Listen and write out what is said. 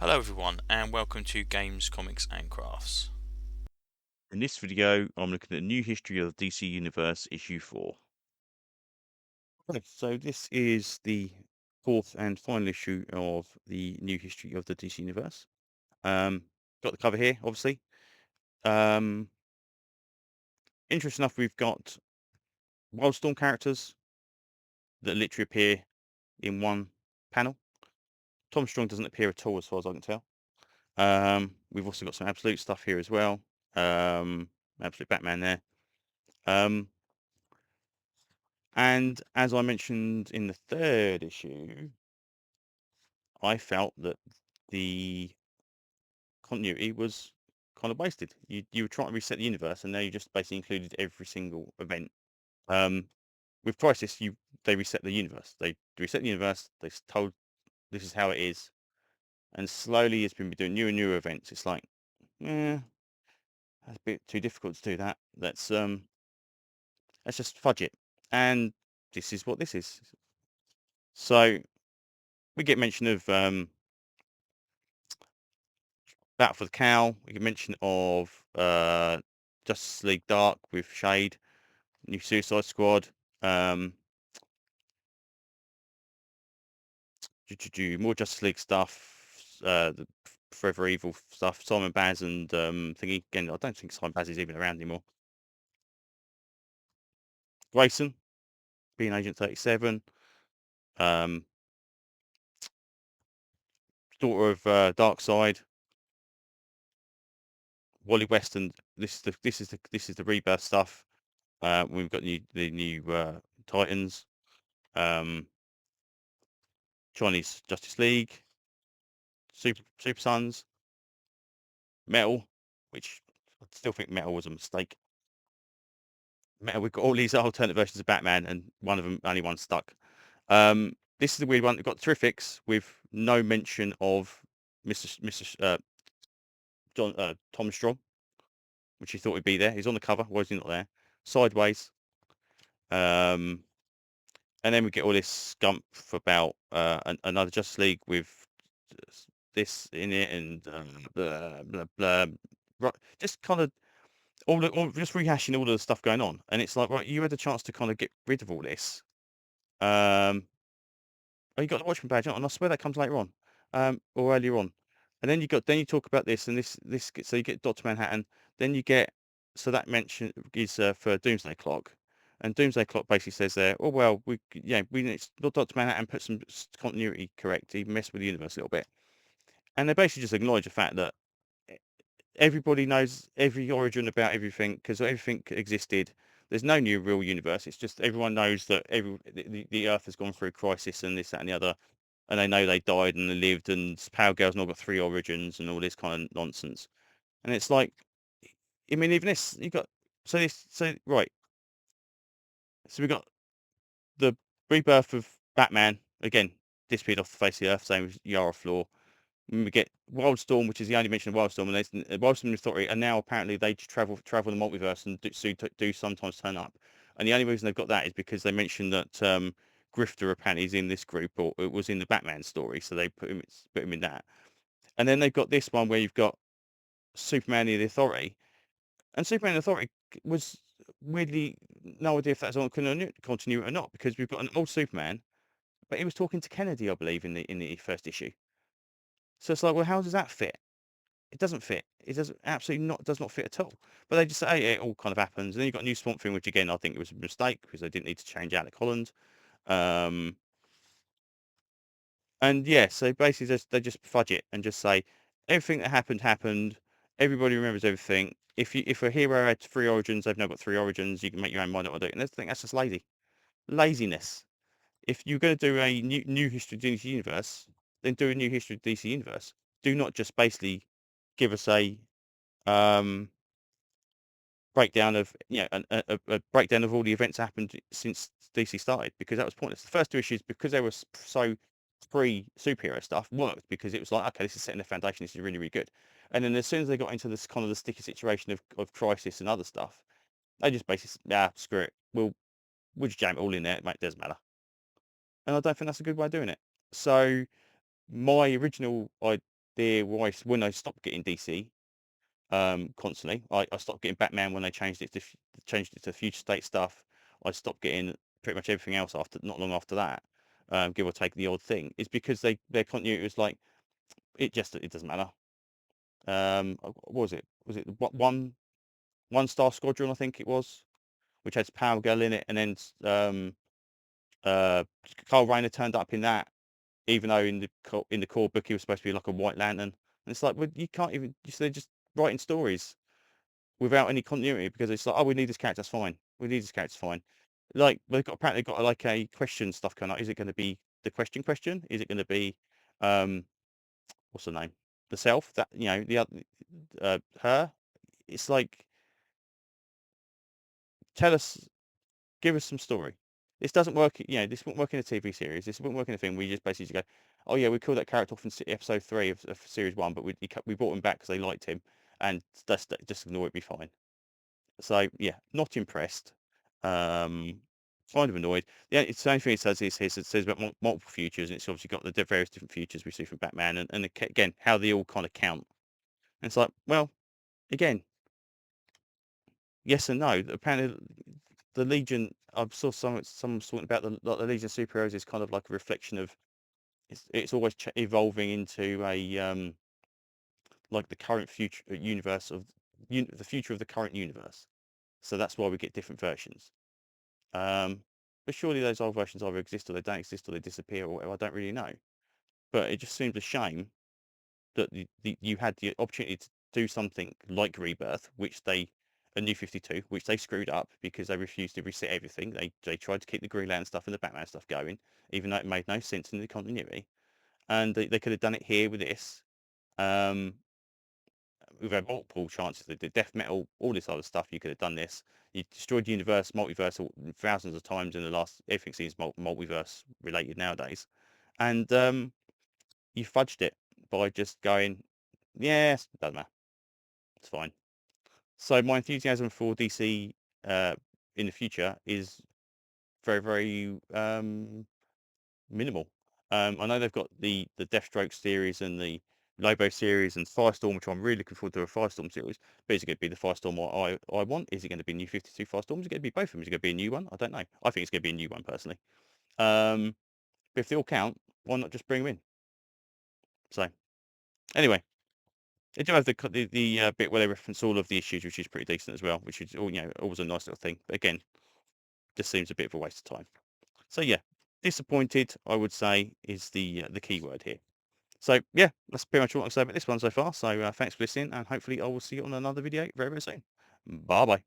Hello everyone and welcome to Games, Comics and Crafts. In this video, I'm looking at New History of the DC Universe issue 4. Okay, so this is the fourth and final issue of the New History of the DC Universe. Got the cover here, obviously. Interesting enough, we've got Wildstorm characters that literally appear in one panel. Tom Strong doesn't appear at all, as far as I can tell. We've also got some Absolute stuff here as well. Absolute Batman there. And as I mentioned in the third issue, I felt that the continuity was kind of wasted. You were trying to reset the universe, and now you just basically included every single event. Um, with Crisis, they reset the universe. They reset the universe. Told this is how it is, and slowly it's been doing new and newer events. It's like, that's a bit too difficult to do that. Let's just fudge it. And this is what this is. So we get mention of Battle for the Cow. We get mention of Justice League Dark with Shade, new Suicide Squad, um, more Justice League stuff, the Forever Evil stuff, Simon Baz and thingy. Again, I don't think Simon Baz is even around anymore. Grayson, being Agent 37, um, daughter of Darkseid, Wally West, and this is the Rebirth stuff. We've got the new Titans, um, Chinese Justice League, Super Sons, Metal, which I still think Metal was a mistake. Metal, we've got all these alternate versions of Batman, and one of them only one stuck. This is the weird one. We've got Terrifics with no mention of Mr. Tom Strong, which you thought would be there. He's on the cover. Why is he not there? Sideways. Um, and then we get all this scump about another Justice League with this in it and blah blah blah. Right, just kind of just rehashing all of the stuff going on, and it's like, right, you had a chance to kind of get rid of all this. Oh, you got the Watchman badge on, and I swear that comes later on, or earlier on, and then you talk about this and this. So you get Doctor Manhattan, then you get that mention is for Doomsday Clock, and Doomsday Clock basically says there, oh well, we need Doctor Manhattan put some continuity correct, even mess with the universe a little bit, and they basically just acknowledge the fact that everybody knows every origin about everything because everything existed. There's no new real universe. It's just everyone knows that the Earth has gone through a crisis and this, that, and the other, and they know they died and they lived, and Power Girl's now got 3 origins and all this kind of nonsense. And it's like, I mean, even this you got right. So we got the rebirth of Batman again, disappeared off the face of the Earth, same as Yara Floor. We get Wildstorm, which is the only mention of Wildstorm, and Wildstorm Authority, and now apparently they travel the multiverse and do sometimes turn up. And the only reason they've got that is because they mentioned that Grifter apparently is in this group, or it was in the Batman story, so they put him in that. And then they've got this one where you've got Superman and the Authority, and Superman and the Authority was weirdly no idea if that's on continuity or not, because we've got an old Superman, but he was talking to Kennedy, I believe, in the first issue. So it's like, well, how does that fit? It doesn't fit. It does not fit at all. But they just say, hey, it all kind of happens. And then you've got a new Swamp Thing, which again, I think it was a mistake because they didn't need to change Alec Holland. Um, and yeah, so basically they just fudge it and just say everything that happened. Everybody remembers everything. If a hero had 3 origins, they've now got 3 origins. You can make your own mind up what to do. And I think that's just laziness. If you're going to do a new history of DC Universe, then do a new history of DC Universe. Do not just basically give us a um, breakdown of a breakdown of all the events that happened since DC started, because that was pointless. The first 2 issues, because they were so pre-superhero stuff, worked because it was like, okay, this is setting the foundation. This is really, really good. And then as soon as they got into this kind of the sticky situation of Crisis and other stuff, they just basically, screw it. We'll just jam it all in there. It doesn't matter. And I don't think that's a good way of doing it. So my original idea idea why when I stopped getting DC constantly. I stopped getting Batman when they changed it to future state stuff. I stopped getting pretty much everything else after not long after that, give or take the odd thing. Is because their continuity was like it doesn't matter. What was it? Was it one Star Squadron? I think it was, which had Power Girl in it, and then uh, Carl Rayner turned up in that, even though in the core book he was supposed to be like a White Lantern. And it's like, well, you can't even. They're just writing stories without any continuity because it's like, oh, we need this character, that's fine. We need this character, fine. Like they've apparently got like a question stuff coming out. Is it going to be the question? Is it going to be what's her name? The self that the other her. It's like tell us, give us some story. This doesn't work. This won't work in a TV series. This won't work in a thing. We just basically go, oh yeah, we killed that character off in episode 3 of series 1, but we brought him back because they liked him, and just ignore it, be fine. So yeah, not impressed. Um, kind of annoyed. Yeah, it's the same thing it says is it says about multiple futures, and it's obviously got the various different futures we see from Batman, and again how they all kind of count. And it's like, well, again, yes and no. Apparently, the Legion. I saw someone talking about the Legion of Superheroes is kind of like a reflection of it's always evolving into a like the current future universe of the future of the current universe. So that's why we get different versions. But surely those old versions either exist or they don't exist or they disappear or whatever. I don't really know. But it just seems a shame that you had the opportunity to do something like Rebirth, a New 52, which they screwed up because they refused to reset everything. They tried to keep the Green Lantern stuff and the Batman stuff going, even though it made no sense in the continuity. And they could have done it here with this. Um, we've had multiple chances. They did death metal, all this other stuff. You could have done this. You destroyed the universe, multiverse, thousands of times in the last. Everything seems multiverse related nowadays, and you fudged it by just going, yes, doesn't matter, it's fine. So my enthusiasm for DC in the future is very, very minimal. I know they've got the Deathstroke series and the Lobo series and Firestorm, which I'm really looking forward to a Firestorm series. But is it going to be the Firestorm I want? Is it going to be New 52 Firestorm? Is it going to be both of them? Is it going to be a new one? I don't know. I think it's going to be a new one personally. But if they all count, why not just bring them in? So anyway, they do have the bit where they reference all of the issues, which is pretty decent as well, which is always a nice little thing. But again, just seems a bit of a waste of time. So yeah, disappointed, I would say, is the key word here. So yeah, that's pretty much what I can say about this one so far. So thanks for listening, and hopefully I will see you on another video very, very soon. Bye bye.